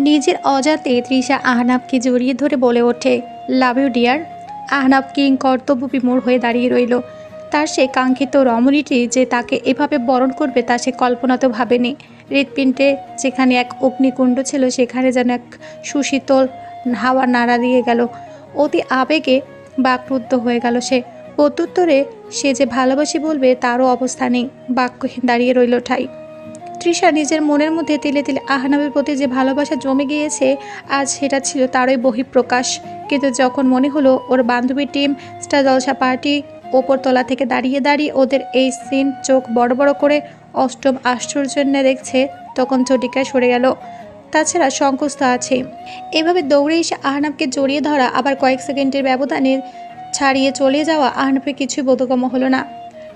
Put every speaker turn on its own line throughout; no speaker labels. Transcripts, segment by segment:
নিজের অজান্তে তৃষা আহনাবকে জড়িয়ে ধরে বলে ওঠে, লাভ ইউ ডিয়ার। আহনাব কিং কর্তব্য বিমূঢ় হয়ে দাঁড়িয়ে রইল। তার সে কাঙ্ক্ষিত রমণীটি যে তাকে এভাবে বরণ করবে তা সে কল্পনা তো ভাবেনি। হৃৎপিণ্ডে যেখানে এক অগ্নিকুণ্ড ছিল সেখানে যেন এক সুশীতল হাওয়া নাড়া দিয়ে গেল। অতি আবেগে বাকরুদ্ধ হয়ে গেল সে। প্রত্যুত্তরে সে যে ভালোবাসি বলবে তারও অবস্থা নেই, বাক্যহীন দাঁড়িয়ে রইল ঠাই। তৃষা নিজের মনের মধ্যে তিলে তিলে আহনাবের প্রতি যে ভালোবাসা জমে গিয়েছে আজ সেটা ছিল তারই বহিঃপ্রকাশ। কিন্তু যখন মনে হলো ওর বান্ধবীর টিম স্টার জলসা পার্টি ওপরতলা থেকে দাঁড়িয়ে দাঁড়িয়ে ওদের এই সিন চোখ বড় বড় করে অষ্টম আশ্চর্যের দেখছে, তখন চটিকায় সরে গেল। তাছাড়া সংকোচ তো আছেই। এভাবে দৌড়ে এসে আহনাবকে জড়িয়ে ধরা আবার কয়েক সেকেন্ডের ব্যবধানে ছাড়িয়ে চলে যাওয়া আহনাবের কিছুই বোধগম্য হলো না।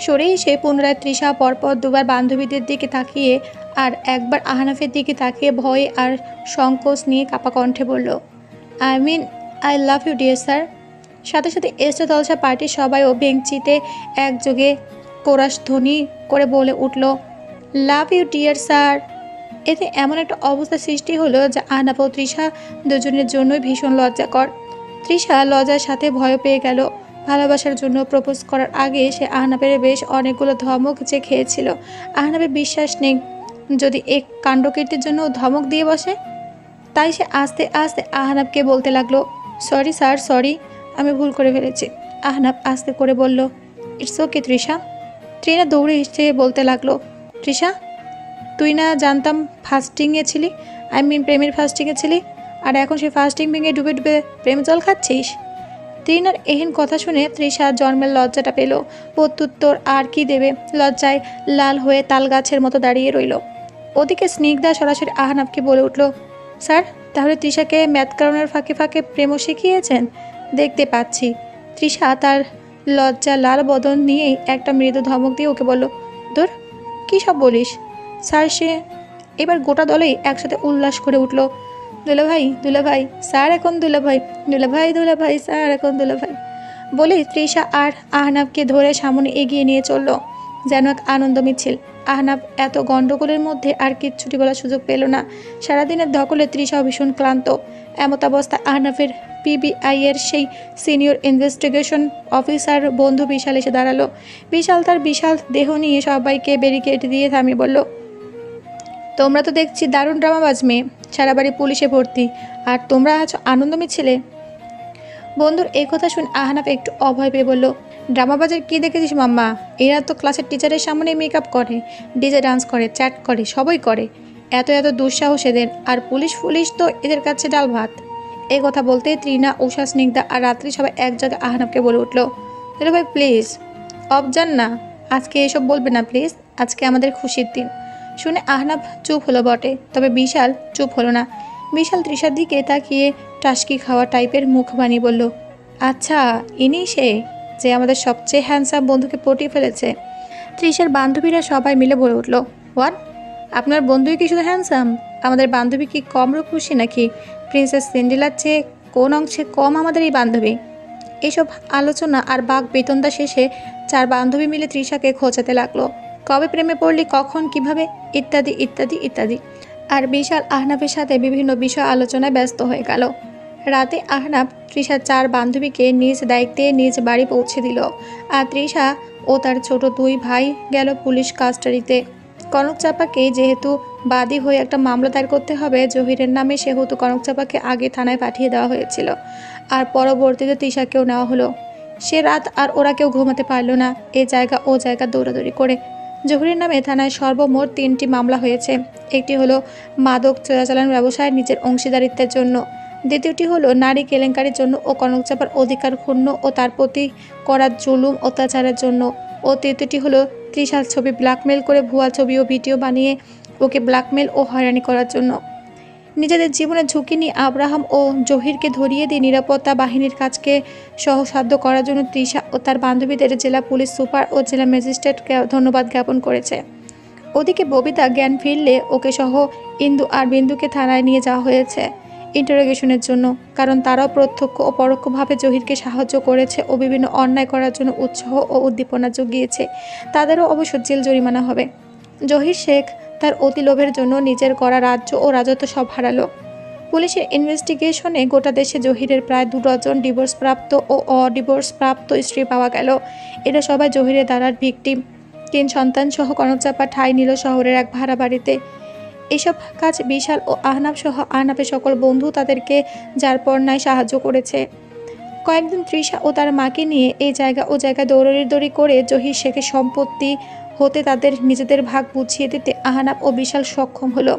সরে এসে পুনরায় তৃষা পরপর দুবার বান্ধবীদের দিকে তাকিয়ে আর একবার আহনাফের দিকে তাকিয়ে ভয়ে আর সংকোচ নিয়ে কাপা কণ্ঠে বলল, I love you dear sir. সাথে সাথে এস্টার জলসা পার্টির সবাইও বেঞ্চিতে একযোগে কোরাস ধ্বনি করে বলে উঠল, লাভ ইউ ডিয়ার স্যার। এতে এমন একটা অবস্থা সৃষ্টি হলো যা আহনাব ও তৃষা দুজনের জন্যই ভীষণ লজ্জাকর। তৃষা লজ্জার সাথে ভয় পেয়ে গেল। ভালোবাসার জন্য প্রপোজ করার আগে সে আহনাবের বেশ অনেকগুলো ধমক যে খেয়েছিল। আহনাবের বিশ্বাস নেই যদি এক কাণ্ডকীর্তির জন্য ধমক দিয়ে বসে। তাই সে আস্তে আস্তে আহনাবকে বলতে লাগলো, সরি স্যার, সরি, আমি ভুল করে ফেলেছি। আহনাব আস্তে করে বলল, ইটস ওকে তৃষা। ট্রেনা দৌড়ে এসে বলতে লাগলো, তৃষা, তুই না জানতাম ফাস্টিংয়ে ছিলি, প্রেমের ফাস্টিংয়ে ছিলি, আর এখন সে ফাস্টিং ভেঙে ডুবে ডুবে প্রেম জল খাচ্ছিস। তৃণার এহেন কথা শুনে তৃষা জন্মের লজ্জাটা পেল। প্রত্যুত্তর আর কি দেবে, লজ্জায় লাল হয়ে তাল গাছের মতো দাঁড়িয়ে রইল। ওদিকে স্নিগ্ধা সরাসরি আহনাবকে বলে উঠল, স্যার, তাহলে তৃষাকে ম্যাথ কারণের ফাঁকে ফাঁকে প্রেমও শিখিয়েছেন দেখতে পাচ্ছি। তৃষা তার লজ্জা লাল বদন নিয়েই একটা মৃদু ধমক দিয়ে ওকে বলল, দূর, কী সব বলিস স্যার। সে এবার গোটা দলেই একসাথে উল্লাস করে উঠল, দুলাভাই, দুলাভাই, স্যার এখন দুলাভাই, দুলাভাই, দুলাভাই, স্যার এখন দুলাভাই বলে তৃষা আর আহনাবকে ধরে সামনে এগিয়ে নিয়ে চলল যেন এক আনন্দ মিছিল। আহনাব এত গণ্ডগোলের মধ্যে আর কিচ্ছুটি বলার সুযোগ পেল না। সারাদিনের ধকলে তৃষাও ভীষণ ক্লান্ত। এমত অবস্থায় আহনাফের পিবিআইয়ের সেই সিনিয়র ইনভেস্টিগেশন অফিসার বন্ধু বিশাল এসে দাঁড়ালো। বিশাল তার বিশাল দেহ নিয়ে সবাইকে ব্যারিকেড দিয়ে থামিয়ে বলল, তোমরা তো দেখছি দারুণ ড্রামাবাজ মেয়ে, সারা বাড়ি পুলিশে ভর্তি, আর তোমরা আছো আনন্দ মিছিলে। বন্ধুর এই কথা শুনে আহনাফ একটু অভয় পেয়ে বলল, ড্রামাবাজের কী দেখেছিস মাম্মা? এরা তো ক্লাসের টিচারের সামনে মেকআপ করে, ডিজে ডান্স করে, চ্যাট করে, সবই করে। এত এত দুঃসাহস এদের, আর পুলিশ ফুলিশ তো এদের কাছে ডাল ভাত। এই কথা বলতেই তৃণা, উষা, স্নিগ্ধা আর রাত্রি সবাই এক জায়গায় আহনাফকে বলে উঠল, তাহলে ভাই প্লিজ অবজান না, আজকে এসব বলবে না প্লিজ, আজকে আমাদের খুশির দিন। শুনে আহনাফ চুপ হলো বটে, তবে বিশাল চুপ হলো না। বিশাল তৃষার দিকে তাকিয়ে টাসকি খাওয়া টাইপের মুখ বানিয়ে বলল, আচ্ছা, ইনি সে যে আমাদের সবচেয়ে হ্যান্ডসাম বন্ধুকে পটিয়ে ফেলেছে। তৃষার বান্ধবীরা সবাই মিলে বলে উঠল, হোয়াট, আপনার বন্ধুই কি শুধু হ্যান্ডসাম? আমাদের বান্ধবী কি কম রূপসী নাকি? প্রিন্সেস সিন্ড্রেলার চেয়ে কোন অংশে কম আমাদের এই বান্ধবী? এইসব আলোচনা আর বাক বেতনদা শেষে চার বান্ধবী মিলে তৃষাকে খোঁচাতে লাগলো, কবে প্রেমে পড়লি, কখন, কিভাবে, ইত্যাদি ইত্যাদি ইত্যাদি। আর বিশাল আহনাফের সাথে বিভিন্ন বিষয় আলোচনায় ব্যস্ত হয়ে গেল। রাতে আহনাফ তৃষার চার বান্ধবীকে নিজ দায়িত্বে নিজ বাড়ি পৌঁছে দিল, আর তৃষা ও তার ছোট দুই ভাই গেল পুলিশ কাস্টাডিতে। কনক চাপাকে যেহেতু বাদী হয়ে একটা মামলা দায়ের করতে হবে জহিরের নামে, সেহেতু কনক চাপাকে আগে থানায় পাঠিয়ে দেওয়া হয়েছিল, আর পরবর্তীতে তৃষাকেও নেওয়া হলো। সে রাত আর ওরা কেউ ঘুমাতে পারল না, এ জায়গা ও জায়গা দৌড়াদৌড়ি করে। জহিরের নামে থানায় সর্বমোট 3টি মামলা হয়েছে। একটি হলো মাদক চোরাচালান ব্যবসায় নিজের অংশীদারিত্বের জন্য, দ্বিতীয়টি হলো নারী কেলেঙ্কারির জন্য ও কনক চাপার অধিকার ক্ষুণ্ণ ও তার প্রতি করা জুলুম অত্যাচারের জন্য, ও তৃতীয়টি হলো তৃষার ছবি ব্ল্যাকমেল করে ভুয়া ছবি ও ভিডিও বানিয়ে ওকে ব্ল্যাকমেল ও হয়রানি করার জন্য। নিজেদের জীবনের ঝুঁকি নিয়ে আব্রাহাম ও জহিরকে ধরিয়ে দিয়ে নিরাপত্তা বাহিনীর কাজকে সহসাধ্য করার জন্য তৃষা ও তার বান্ধবীদের জেলা পুলিশ সুপার ও জেলা ম্যাজিস্ট্রেটকে ধন্যবাদ জ্ঞাপন করেছে। ওদিকে ববিতা জ্ঞান ফিরলে ওকে সহ ইন্দু আর বিন্দুকে থানায় নিয়ে যাওয়া হয়েছে ইন্টারোগেশনের জন্য, কারণ তারাও প্রত্যক্ষ ও পরোক্ষভাবে জহিরকে সাহায্য করেছে ও বিভিন্ন অন্যায় করার জন্য উৎসাহ ও উদ্দীপনা জুগিয়েছে। তাদেরও অবশ্য জেল জরিমানা হবে। জহির শেখ তার অতি লোভের জন্য নিজের করা রাজ্য ও রাজত্ব সব হারালো। পুলিশের ইনভেস্টিগেশনে গোটা দেশে জহিরের প্রায় 2 ডজন ডিভোর্সপ্রাপ্ত ও অডিভোর্সপ্রাপ্ত স্ত্রী পাওয়া গেল। এরা সবাই জহিরের দ্বারার ভিকটিম। 3 সন্তান সহ কনক চাপা ঠাঁই নিল শহরের এক ভাড়া বাড়িতে। এসব কাজ বিশাল ও আহনাব সহ আহনাবের সকল বন্ধু তাদেরকে যার পর নাই সাহায্য করেছে। কয়েকদিন তৃষা ও তার মাকে নিয়ে এই জায়গা ও জায়গায় দৌড়াদৌড়ি করে জহির শেখের সম্পত্তি হতে তাদের নিজেদের ভাগ বুঝিয়ে দিতে আহনাব ও বিশাল সক্ষম হলো।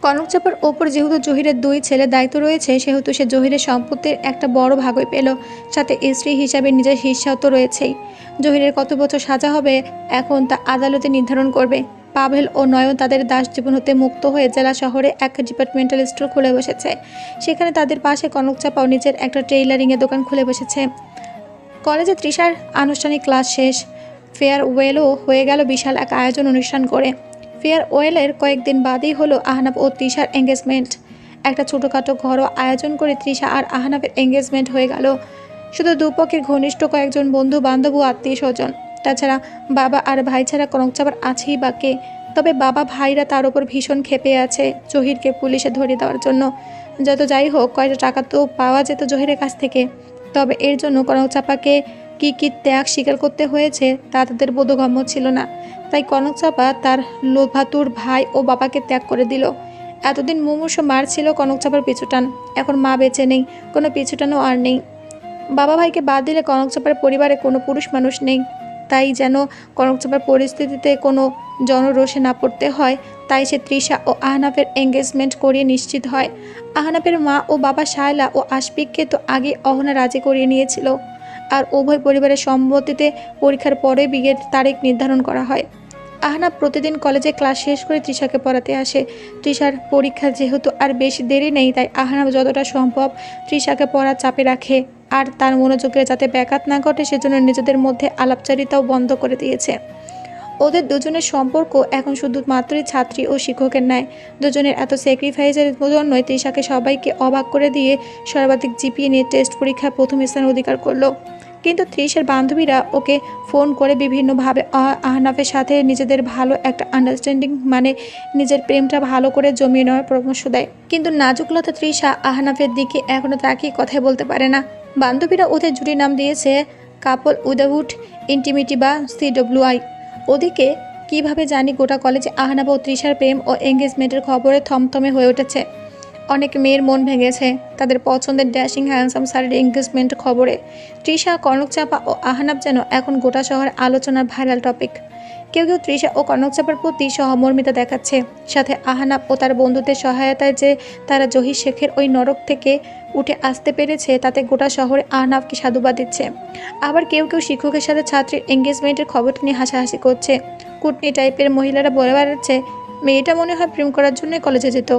কনক চাপার ওপর যেহেতু জহিরের 2 ছেলে দায়িত্ব রয়েছে, সেহেতু সে জহিরের সম্পত্তির একটা বড় ভাগই পেল, সাথে স্ত্রী হিসাবে নিজের হিস্সাও তো রয়েছেই। জহিরের কত বছর সাজা হবে এখন তা আদালতে নির্ধারণ করবে। পাভেল ও নয়ন তাদের দাস জীবন হতে মুক্ত হয়ে জেলা শহরে এক ডিপার্টমেন্টাল স্টোর খুলে বসেছে। সেখানে তাদের পাশে কনক চাপাও নিজের একটা টেইলারিংয়ের দোকান খুলে বসেছে। কলেজে তৃষার আনুষ্ঠানিক ক্লাস শেষ। ফেয়ারওয়েলও হয়ে গেল বিশাল এক আয়োজন অনুষ্ঠান করে। ফেয়ারওয়েলের কয়েকদিন বাদেই হলো আহনাব ও তৃষার এঙ্গেজমেন্ট। একটা ছোটোখাটো ঘরোয়া আয়োজন করে তৃষা আর আহনাবের এঙ্গেজমেন্ট হয়ে গেল। শুধু দুপক্ষের ঘনিষ্ঠ কয়েকজন বন্ধু বান্ধব ও আত্মীয় স্বজন, তাছাড়া বাবা আর ভাই ছাড়া কনক চাপার আছেই বা কে। তবে বাবা ভাইরা তার উপর ভীষণ ক্ষেপে আছে জহিরকে পুলিশে ধরিয়ে দেওয়ার জন্য। যত যাই হোক, কয়টা টাকা তো পাওয়া যেত জহিরের কাছ থেকে, তবে এর জন্য কনক চাপাকে কি ত্যাগ স্বীকার করতে হয়েছে তা তাদের বোধগম্য ছিল না। তাই কনক চাপা তার লোভাতুর ভাই ও বাবাকে ত্যাগ করে দিল। এতদিন মুমূর্ষ মার ছিল কনক চাপার পিছুটান, এখন মা বেঁচে নেই, কোনো পিছুটানও আর নেই। বাবা ভাইকে বাদ দিলে কনক চাপার পরিবারে কোনো পুরুষ মানুষ নেই। তাই যেন কনক চাপার পরিস্থিতিতে কোনো জনরোষে না পড়তে হয়, তাই সে তৃষা ও আহনাফের এঙ্গেজমেন্ট করিয়ে নিশ্চিত হয়। আহনাফের মা ও বাবা শায়লা ও আশফিককে তো আগে অহনা রাজি করিয়ে নিয়েছিল, আর উভয় পরিবারের সম্মতিতে পরীক্ষার পরে বিয়ের তারিখ নির্ধারণ করা হয়। আহনাব প্রতিদিন কলেজে ক্লাস শেষ করে তৃষাকে পড়াতে আসে। তৃষার পরীক্ষা যেহেতু আর বেশি দেরি নেই, তাই আহনাব যতটা সম্ভব তৃষাকে পড়ার চাপে রাখে, আর তার মনোযোগে যাতে ব্যাঘাত না ঘটে সেজন্য নিজেদের মধ্যে আলাপচারিতাও বন্ধ করে দিয়েছে। ওদের দুজনের সম্পর্ক এখন শুধুমাত্রই ছাত্রী ও শিক্ষকের ন্যায়। দুজনের এত স্যাক্রিফাইসের জন্যই তৃষাকে সবাইকে অবাক করে দিয়ে সর্বাধিক জিপিএ নিয়ে টেস্ট পরীক্ষায় প্রথম স্থান অধিকার করলো। কিন্তু তৃষার বান্ধবীরা ওকে ফোন করে বিভিন্নভাবে আহনাফের সাথে নিজেদের ভালো একটা আন্ডারস্ট্যান্ডিং, মানে নিজের প্রেমটা ভালো করে জমিয়ে নেওয়ার পরামর্শ দেয়। কিন্তু নাজুকলতা তৃষা আহনাফের দিকে এখনও তাকিয়ে কথাই বলতে পারে না। বান্ধবীরা ওদের জুড়ি নাম দিয়েছে কাপল উইদাউট ইন্টিমিটি বা CWI। ওদিকে কিভাবে জানি গোটা কলেজে আহনাব ও তৃষার প্রেম ও এঙ্গেজমেন্টের খবরে থমথমে হয়ে উঠেছে। অনেক মেয়ের মন ভেঙেছে তাদের পছন্দের ড্যাশিং হ্যান্ডসাম শাড়ির এঙ্গেজমেন্ট খবরে। তৃষা, কনক চাপা ও আহনাব যেন এখন গোটা শহরে আলোচনার ভাইরাল টপিক। কেউ কেউ তৃষা ও কনক চাপার প্রতি সহমর্মিতা দেখাচ্ছে, সাথে আহনাব ও তার বন্ধুদের সহায়তায় যে তারা জহির শেখের ওই নরক থেকে উঠে আসতে পেরেছে তাতে গোটা শহরে আহনাবকে সাধুবাদ দিচ্ছে। আবার কেউ কেউ শিক্ষকের সাথে ছাত্রীর এঙ্গেজমেন্টের খবরটা নিয়ে হাসাহাসি করছে। কুটনি টাইপের মহিলারা বলে বেড়াচ্ছে মেয়েটা মনে হয় প্রেম করার জন্যই কলেজে যেত,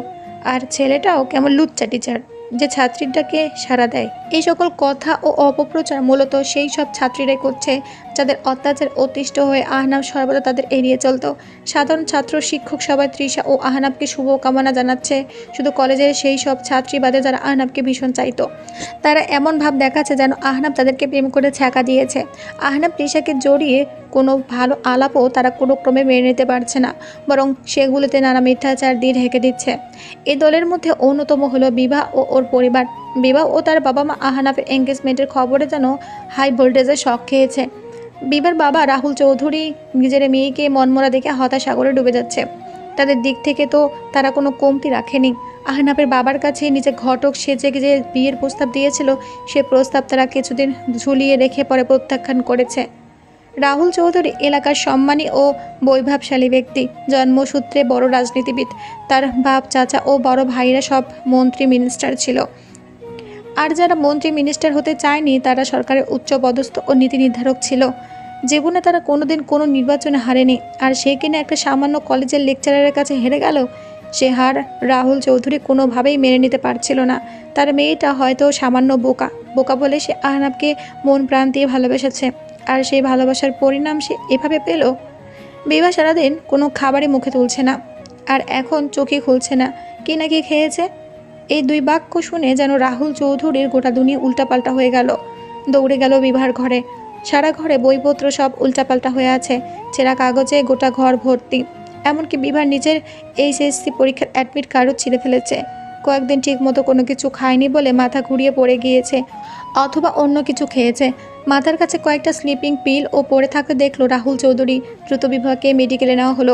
আর ছেলেটাও কেমন লুচ্চা টিচার যে ছাত্রীটাকে সাড়া দেয়। এই সকল কথা ও অপপ্রচার মূলত সেই সব ছাত্রীরাই করছে যাদের অত্যাচার অতিষ্ঠ হয়ে আহনাব সর্বদা তাদের এড়িয়ে চলত। সাধারণ ছাত্র, শিক্ষক সবাই তৃষা ও আহনাবকে শুভকামনা জানাচ্ছে। শুধু কলেজের সেই সব ছাত্রী বাদে যারা আহনাবকে ভীষণ চাইতো, তারা এমন ভাব দেখাচ্ছে যেন আহনাব তাদেরকে প্রেম করে ছ্যাঁকা দিয়েছে। আহনাব তৃষাকে জড়িয়ে কোনো ভালো আলাপও তারা কোনো ক্রমে মেনে নিতে পারছে না, বরং সেগুলোতে নানা মিথ্যাচার দিয়ে ঢেকে দিচ্ছে। এই দলের মধ্যে অন্যতম হলো বিভা ও ওর পরিবার। বিভা ও তার বাবা মা আহনাফের এঙ্গেজমেন্টের খবরে যেন হাই ভোল্টেজের শক খেয়েছে। বিভার বাবা রাহুল চৌধুরী নিজের মেয়েকে মনমরা দেখে হতাশাগরে ডুবে যাচ্ছে। তাদের দিক থেকে তো তারা কোনো কমতি রাখেনি। আহনাফের বাবার কাছে নিজে ঘটক সেজে যে বিয়ের প্রস্তাব দিয়েছিল, সে প্রস্তাব তারা কিছুদিন ঝুলিয়ে রেখে পরে প্রত্যাখ্যান করেছে। রাহুল চৌধুরী এলাকার সম্মানী ও বৈভবশালী ব্যক্তি, জন্মসূত্রে বড় রাজনীতিবিদ। তার বাপ, চাচা ও বড় ভাইরা সব মন্ত্রী মিনিস্টার ছিল, আর যারা মন্ত্রী মিনিস্টার হতে চায়নি তারা সরকারের উচ্চ পদস্থ ও নীতি নির্ধারক ছিল। জীবনে তারা কোনোদিন কোনো নির্বাচনে হারেনি, আর সে কিনা একটা সামান্য কলেজের লেকচারারের কাছে হেরে গেল। সে হার রাহুল চৌধুরী কোনোভাবেই মেনে নিতে পারছিল না। তার মেয়েটা হয়তো সামান্য বোকা বলে সে আহনাবকে মন প্রাণ দিয়ে ভালোবেসেছে, আর সেই ভালোবাসার পরিণাম সে এভাবে পেল। বিভা সারাদিন কোনো খাবারই মুখে তুলছে না, আর এখন চোখে খুলছে না কি না কি খেয়েছে। এই দুই বাক্য শুনে যেন রাহুল চৌধুরীর গোটা দুনিয়া উল্টাপাল্টা হয়ে গেল। দৌড়ে গেল বিভার ঘরে। সারা ঘরে বইপত্র সব উল্টাপাল্টা হয়ে আছে, ছেঁড়া কাগজে গোটা ঘর ভর্তি। এমনকি বিভার নিজের HSC পরীক্ষার অ্যাডমিট কার্ডও ছিঁড়ে ফেলেছে। কয়েকদিন ঠিকমতো কোনো কিছু খায়নি বলে মাথা ঘুরিয়ে পড়ে গিয়েছে, অথবা অন্য কিছু খেয়েছে। মাথার কাছে কয়েকটা স্লিপিং পিল ও পড়ে থাকতে দেখলো রাহুল চৌধুরী। দ্রুত বিভাগকে মেডিকেলে নেওয়া হলো।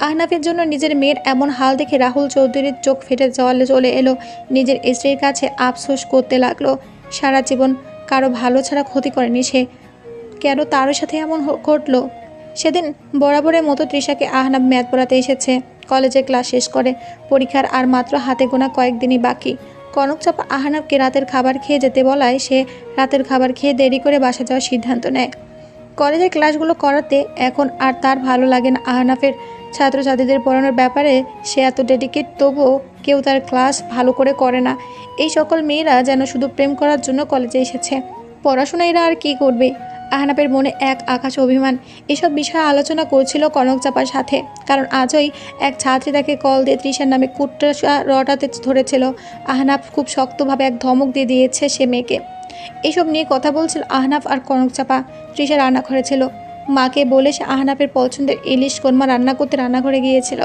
আহনাফের জন্য নিজের মেয়ের এমন হাল দেখে রাহুল চৌধুরীর চোখ ফেটে জলে চলে এলো। নিজের স্ত্রীর কাছে আফসোস করতে লাগলো। সারা জীবন কারো ভালো ছাড়া ক্ষতি করেনি সে, কেন তার সাথে এমন ঘটলো? সেদিন বরাবরের মতো তৃষাকে আহনাব ম্যাথ পড়াতে এসেছে। কলেজের ক্লাস শেষ করে পরীক্ষার আর মাত্র হাতে গোনা কয়েকদিনই বাকি। কনকচাপা আহনাবকে রাতের খাবার খেয়ে যেতে বলায় সে রাতের খাবার খেয়ে দেরি করে বাসা যাওয়ার সিদ্ধান্ত নেয়। কলেজের ক্লাসগুলো করাতে এখন আর তার ভালো লাগে না। আহনাফের ছাত্রছাত্রীদের পড়ানোর ব্যাপারে সে এত ডেডিকেট, তবুও কেউ তার ক্লাস ভালো করে না। এই সকল মেয়েরা যেন শুধু প্রেম করার জন্য কলেজে এসেছে, পড়াশোনা এরা আর কী করবে? আহনাফের মনে এক আকাশ অভিমান। এসব বিষয়ে আলোচনা করছিল কনকচাপার সাথে, কারণ আজই এক ছাত্রী তাকে কল দিয়ে তৃষার নামে কুট্টা রটাতে ধরেছিল। আহনাফ খুব শক্তভাবে এক ধমক দিয়ে দিয়েছে সে মেয়েকে। এসব নিয়ে কথা বলছিল আহনাফ আর কনকচাপা। তৃষা রান্নাঘরে ছিল। মাকে বলে সে আহনাফের পছন্দের ইলিশ কোরমা রান্না করতে রান্নাঘরে গিয়েছিল।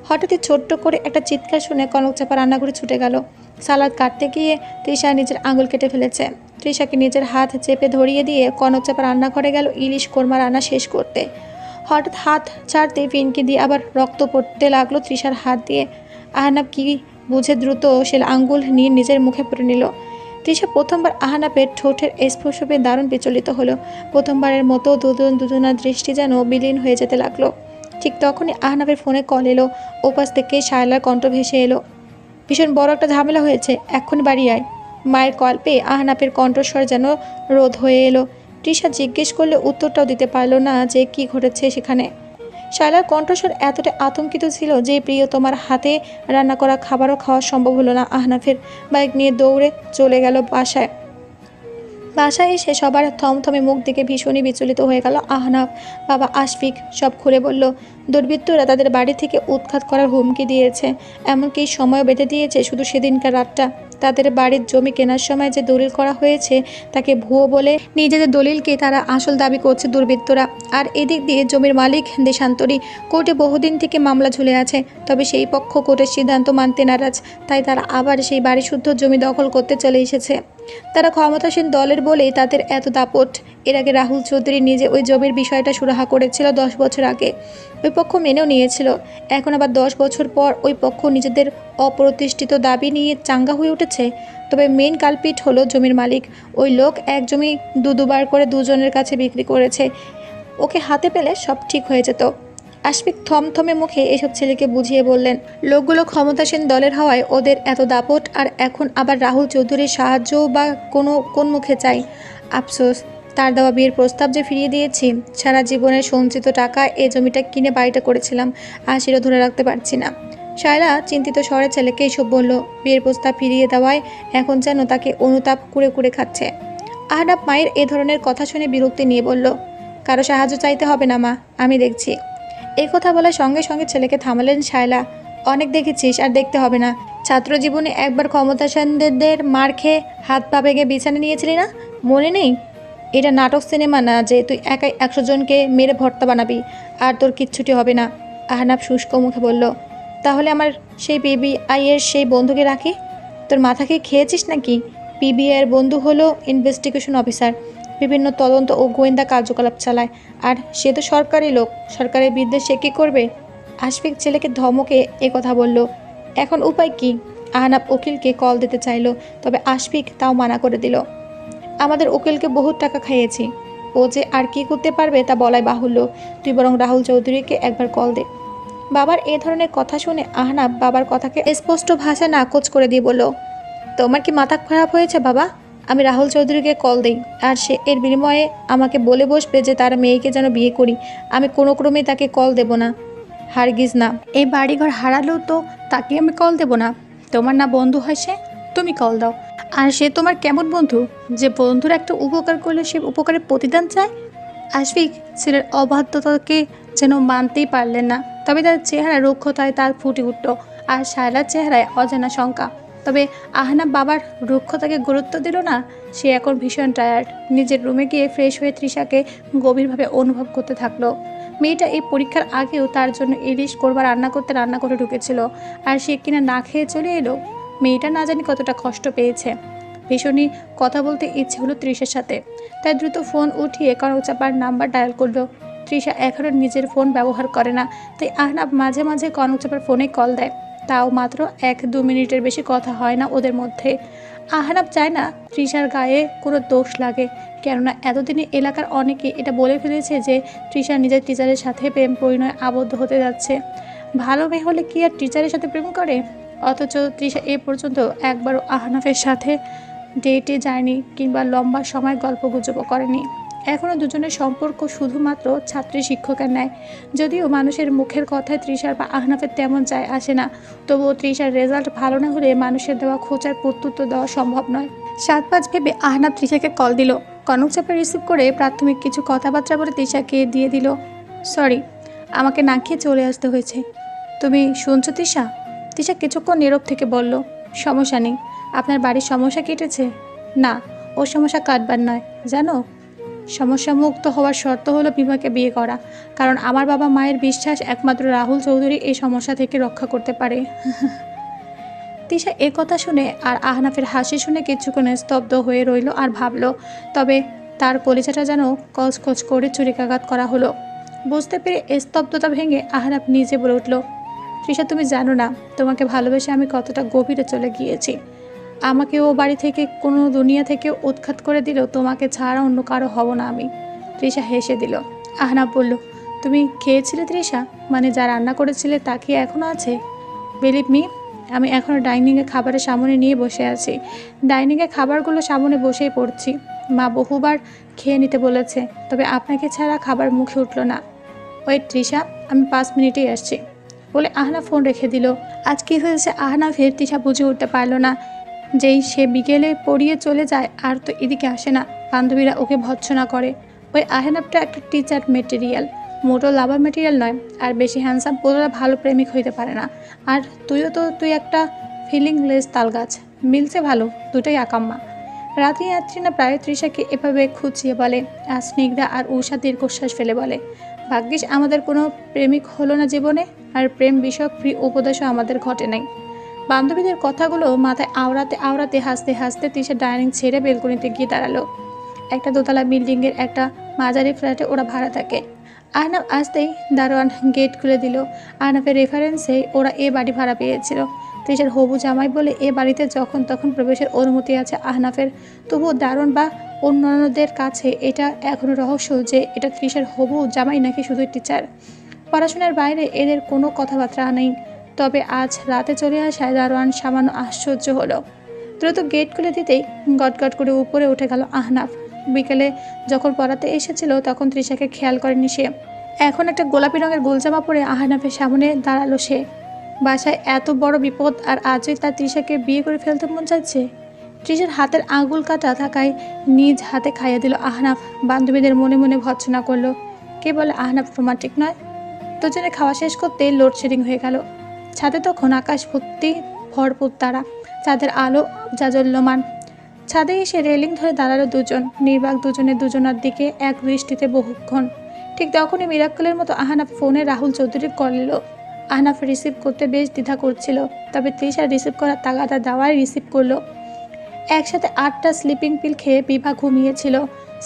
হঠাৎই ছোট্ট করে একটা চিৎকার শুনে কনকচাপা রান্নাঘরে ছুটে গেল। সালাদ কাটতে গিয়ে তৃষা নিজের আঙুল কেটে ফেলেছে। তৃষাকে নিজের হাত চেপে ধরিয়ে দিয়ে কনকচাপা রান্নাঘরে গেল ইলিশ কোরমা রান্না শেষ করতে। হঠাৎ হাত ছাড়তে ফিনকি দিয়ে আবার রক্ত পড়তে লাগলো তৃষার হাত দিয়ে। আহনাফ কি বুঝে দ্রুত সে আঙ্গুল নিয়ে নিজের মুখে পড়ে নিল। তৃষা প্রথমবার আহনাফের ঠোঁটের স্পর্শ পেয়ে দারুণ বিচলিত হলো। প্রথমবারের মতো দুজনার দৃষ্টি যেন বিলীন হয়ে যেতে লাগলো। ঠিক তখনই আহনাফের ফোনে কল এলো। ওপাশ থেকে শায়লার কণ্ঠ ভেসে এলো, ভীষণ বড় একটা ঝামেলা হয়েছে, এক্ষুনি বাড়ি আয়। মায়ের কল পেয়ে আহনাফের কণ্ঠস্বর যেন রোধ হয়ে এলো। তৃষা জিজ্ঞেস করলে উত্তরটাও দিতে পারল না যে কি ঘটেছে সেখানে। শায়লার কণ্ঠস্বর এতটা আতঙ্কিত ছিল যে প্রিয়তমার হাতে রান্না করা খাবারও খাওয়া সম্ভব হলো না আহনাফের। বাইক নিয়ে দৌড়ে চলে গেল বাসায়। বাসায় এসে সবার থমথমে মুখ দেখে ভীষণই বিচলিত হয়ে গেল আহনাফ। বাবা আশফিক সব খুলে বলল। দুর্বৃত্তরা তাদের বাড়ি থেকে উৎখাত করার হুমকি দিয়েছে, এমনকি সময় বেঁধে দিয়েছে শুধু সেদিনকার রাতটা। তাদের বাড়ির জমি কেনার সময় যে দলিল করা হয়েছে তাকে ভুয়ো বলে নিজেদের দলিলকে তারা আসল দাবি করছে দুর্বৃত্তরা। আর এদিক দিয়ে জমির মালিক দেশান্তরী। কোর্টে বহুদিন থেকে মামলা ঝুলে আছে, তবে সেই পক্ষ কোর্টের সিদ্ধান্ত মানতে নারাজ। তাই তারা আবার সেই বাড়ি শুদ্ধ জমি দখল করতে চলে এসেছে। তারা ক্ষমতাসীন দলের বলেই তাদের এত দাপট। এর আগে রাহুল চৌধুরী নিজে ওই জমির বিষয়টা সুরাহা করেছিল 10 বছর আগে। ওই পক্ষ মেনেও নিয়েছিল। এখন আবার 10 বছর পর ওই পক্ষ নিজেদের অপ্রতিষ্ঠিত দাবি নিয়ে চাঙ্গা হয়ে উঠেছে। তবে মেন কালপিট হলো জমির মালিক। ওই লোক এক জমি দুবার করে দুজনের কাছে বিক্রি করেছে। ওকে হাতে পেলে সব ঠিক হয়ে যেত। আশফিক থমথমে মুখে এসব ছেলেকে বুঝিয়ে বললেন, লোকগুলো ক্ষমতাসীন দলের হওয়ায় ওদের এত দাপট, আর এখন আবার রাহুল চৌধুরীর সাহায্য বা কোন মুখে চাই। আফসোস, তার দেওয়া বিয়ের প্রস্তাব যে ফিরিয়ে দিয়েছি। সারা জীবনের সঞ্চিত টাকা এই জমিটা কিনে বাড়িটা করেছিলাম, আর সেটা ধরে রাখতে পারছি না। শায়লা চিন্তিত স্বরে ছেলেকে এসব বলল। বিয়ের প্রস্তাব ফিরিয়ে দেওয়ায় এখন যেন তাকে অনুতাপ কুড়ে খাচ্ছে। আহনাফ মায়ের এ ধরনের কথা শুনে বিরক্তি নিয়ে বলল, কারো সাহায্য চাইতে হবে না মা, আমি দেখছি। এই কথা বলার সঙ্গে সঙ্গে ছেলেকে থামালেন শায়লা। অনেক দেখেছিস, আর দেখতে হবে না। ছাত্র জীবনে একবার ক্ষমতাসীনদের মার খেয়ে হাত পা ভেঙে বিছানা নিয়েছিলি না, মনে নেই? এটা নাটক সিনেমা না যে তুই একাই 100 জনকে মেরে ভর্তা বানাবি আর তোর কিচ্ছুটি হবে না। আহনাফ শুষ্ক মুখে বলল, তাহলে আমার সেই পিবিআই এর সেই বন্ধুকে রাখি? তোর মাথাকে খেয়েছিস নাকি? পিবিআই এর বন্ধু হলো ইনভেস্টিগেশন অফিসার, বিভিন্ন তদন্ত ও গোয়েন্দা কার্যকলাপ চালায়। আর সে তো সরকারি লোক, সরকারের বিরুদ্ধে সে কী করবে? আশফিক ছেলেকে ধমকে কথা বলল। এখন উপায় কি? আহনাফ উকিলকে কল দিতে চাইল, তবে আশফিক তাও মানা করে দিল। আমাদের উকিলকে বহুত টাকা খাইয়েছি, ও যে আর কি করতে পারবে তা বলাই বাহুল্য। তুই বরং রাহুল চৌধুরীকে একবার কল দে। বাবার এ ধরনের কথা শুনে আহনাফ বাবার কথাকে স্পষ্ট ভাষা নাকচ করে দিয়ে বলল, তোমার কি মাথা খারাপ হয়েছে বাবা? আমি রাহুল চৌধুরীকে কল দিই, আর সে এর বিনিময়ে আমাকে বলে বসবে যে তার মেয়েকে যেন বিয়ে করি। আমি কোনো ক্রমেই তাকে কল দেব না, হারগিজ না। এই বাড়িঘর হারালেও তো তাকে আমি কল দেব না। তোমার না বন্ধু হয় সে, তুমি কল দাও। আর সে তোমার কেমন বন্ধু যে বন্ধুর একটা উপকার করলে সে উপকারের প্রতিদান চায়? আশফিক ছেলের অবাধ্যতাকে যেন মানতেই পারলেন না, তবে তার চেহারা রুক্ষতায় তার ফুটে উঠল, আর শায়লার চেহারায় অজানা শঙ্কা। তবে আহনাফ বাবার রুক্ষতাকে গুরুত্ব দিল না। সে এখন ভীষণ টায়ার্ড। নিজের রুমে গিয়ে ফ্রেশ হয়ে তৃষাকে গভীরভাবে অনুভব করতে থাকলো। মেয়েটা এই পরীক্ষার আগেও তার জন্য ইলিশ কোরমা রান্না করে ঢুকেছিল, আর সে কিনা না খেয়ে চলে এলো। মেয়েটা না জানি কতটা কষ্ট পেয়েছে। ভীষণই কথা বলতে ইচ্ছে হলো তৃষার সাথে, তাই দ্রুত ফোন উঠিয়ে কনক চাপার নাম্বার ডায়াল করলো। তৃষা এখনও নিজের ফোন ব্যবহার করে না, তাই আহনাব মাঝে মাঝে কনক চাপার ফোনে কল দেয়। তাও মাত্র 1-2 মিনিটের বেশি কথা হয় না ওদের মধ্যে। আহনাব চায় না তৃষার গায়ে কোনো দোষ লাগে, কেননা এতদিনে এলাকার অনেকে এটা বলে ফেলেছে যে তৃষা নিজের টিচারের সাথে প্রেম পরিণয়ে আবদ্ধ হতে যাচ্ছে। ভালো মেয়ে হলে কি আর টিচারের সাথে প্রেম করে? অথচ তৃষা এ পর্যন্ত একবারও আহনাফের সাথে ডেটে যায়নি কিংবা লম্বা সময় গল্পগুজবও করেনি। এখনও দুজনের সম্পর্ক শুধুমাত্র ছাত্রী শিক্ষকের ন্যায়। যদিও মানুষের মুখের কথায় তৃষার বা আহনাফের তেমন যায় আসে না, তবুও তৃষার রেজাল্ট ভালো না হলে মানুষের দেওয়া খোঁচার প্রত্যুত্তর দেওয়া সম্ভব নয়। 7-5 ভেবে আহনাফ তৃষাকে কল দিল। কনক চাপা রিসিভ করে প্রাথমিক কিছু কথাবার্তা বলে তৃষাকে দিয়ে দিল। সরি, আমাকে না খেয়ে চলে আসতে হয়েছে। তুমি শুনছো তৃষা? তৃষা কিছুক্ষণ নীরব থেকে বলল, সমস্যা নেই। আপনার বাড়ির সমস্যা কেটেছে? না, ও সমস্যা কাটবার নয়, জানো। সমস্যা মুক্ত হওয়ার শর্ত হলো বিমাকে বিয়ে করা, কারণ আমার বাবা মায়ের বিশ্বাস একমাত্র রাহুল চৌধুরী এই সমস্যা থেকে রক্ষা করতে পারে। তৃষা এ কথা শুনে আর আহনাফের হাসি শুনে কিছুক্ষণ স্তব্ধ হয়ে রইল আর ভাবল, তবে তার কলিজাটা যেন কচকচ করে ছুরিকাঘাত করা হলো। বুঝতে পেরে স্তব্ধতা ভেঙে আহনাফ নিজে বলে উঠল, তৃষা তুমি জানো না তোমাকে ভালোবেসে আমি কতটা গভীরে চলে গিয়েছি। আমাকে ও বাড়ি থেকে কোনো দুনিয়া থেকে উৎখাত করে দিলেও তোমাকে ছাড়া অন্য কারো হব না আমি। তৃষা হেসে দিল। আহনাফ বলল, তুমি খেয়েছিলে তৃষা? মানে যা রান্না করেছিলে তা কি এখনও আছে? বিলিভ মি, আমি এখনও ডাইনিংয়ে খাবারের সামনে নিয়ে বসে আছি। ডাইনিংয়ে খাবারগুলো সামনে বসেই পড়ছি। মা বহুবার খেয়ে নিতে বলেছে, তবে আপনাকে ছাড়া খাবার মুখে উঠল না। ওয়েট তৃষা, আমি 5 মিনিটেই আসছি বলে আহনাফ ফোন রেখে দিল। আজ কী হয়েছে আহনাফের তৃষা বুঝে উঠতে পারল না। যেই সে বিকেলে পড়িয়ে চলে যায় আর তো এদিকে আসে না, বান্ধবীরা ওকে ভৎসনা করে। ওই আহনাফটা একটা টিচার মেটেরিয়াল, মোটো লাভার মেটেরিয়াল নয়। আর বেশি হ্যান্ডসাম পোলারা ভালো প্রেমিক হইতে পারে না। আর তুই একটা ফিলিংলেস তালগাছ, মিলছে ভালো, দুটোই আকাম্মা। রাত্রি না প্রায় তৃষাকে এভাবে খুঁচিয়ে বলে। আর স্নিগ্ধা আর উষা দীর্ঘশ্বাস ফেলে বলে, ভাগ্যিস আমাদের কোনো প্রেমিক হলো না জীবনে, আর প্রেম বিষয়ক ফ্রি উপদেশও আমাদের ঘটে নাই। বান্ধবীদের কথাগুলো মাথায় আওড়াতে আওড়াতে হাসতে হাসতে তৃষা ডাইনিং ছেড়ে বেলকনিতে গিয়ে দাঁড়ালো। একটা দোতলা বিল্ডিংয়ের একটা মাঝারি ফ্ল্যাটে ওরা ভাড়া থাকে। আহনাফ আসতেই দারোয়ান গেট খুলে দিল। আহনাফের রেফারেন্সে ওরা এ বাড়ি ভাড়া পেয়েছিল। তৃষার হবু জামাই বলে এ বাড়িতে যখন তখন প্রবেশের অনুমতি আছে আহনাফের। তবুও দারোয়ান বা অন্যান্যদের কাছে এটা এখনও রহস্য যে এটা তৃষার হবু জামাই নাকি শুধুই টিচার। পড়াশোনার বাইরে এদের কোনো কথাবার্তা নেই। তবে আজ রাতে চলে আসায় দারোয়ান সামান্য আশ্চর্য হলো। দ্রুত গেট খুলে দিতেই গটগট করে উপরে উঠে গেল আহনাফ। বিকেলে যখন পড়াতে এসেছিল তখন তৃষাকে খেয়াল করেনি সে। এখন একটা গোলাপি রঙের গোলজামা পরে আহনাফের সামনে দাঁড়ালো সে। বাসায় এত বড় বিপদ আর আজই তার তৃষাকে বিয়ে করে ফেলতে মন চাইছে। তৃষার হাতের আঙুল কাটা থাকায় নিজ হাতে খাইয়ে দিল আহনাফ। বান্ধবীদের মনে মনে ভৎসনা করলো, কে বলে আহনাফ রোমান্টিক নয়। দুজনে খাওয়া শেষ করতে লোডশেডিং হয়ে গেল। ছাদে তখন আকাশ ভর্তি ভরপুর তারা, চাঁদের আলো জাজল্যমান। ছাদে এসে রেলিং ধরে দাঁড়ালো দুজন, নির্বাক দুজনে দুজনার দিকে এক দৃষ্টিতে বহুক্ষণ। ঠিক তখনই মিরাক্কেলের মতো আহনাফ ফোনে রাহুল চৌধুরীর কল এলো। আহনাফ রিসিভ করতে বেশ দ্বিধা করছিল, তবে তৃষা রিসিভ করার তাগাদা দেওয়ায় রিসিভ করলো। একসাথে 8টা স্লিপিং পিল খেয়ে বিভা ঘুমিয়েছিল।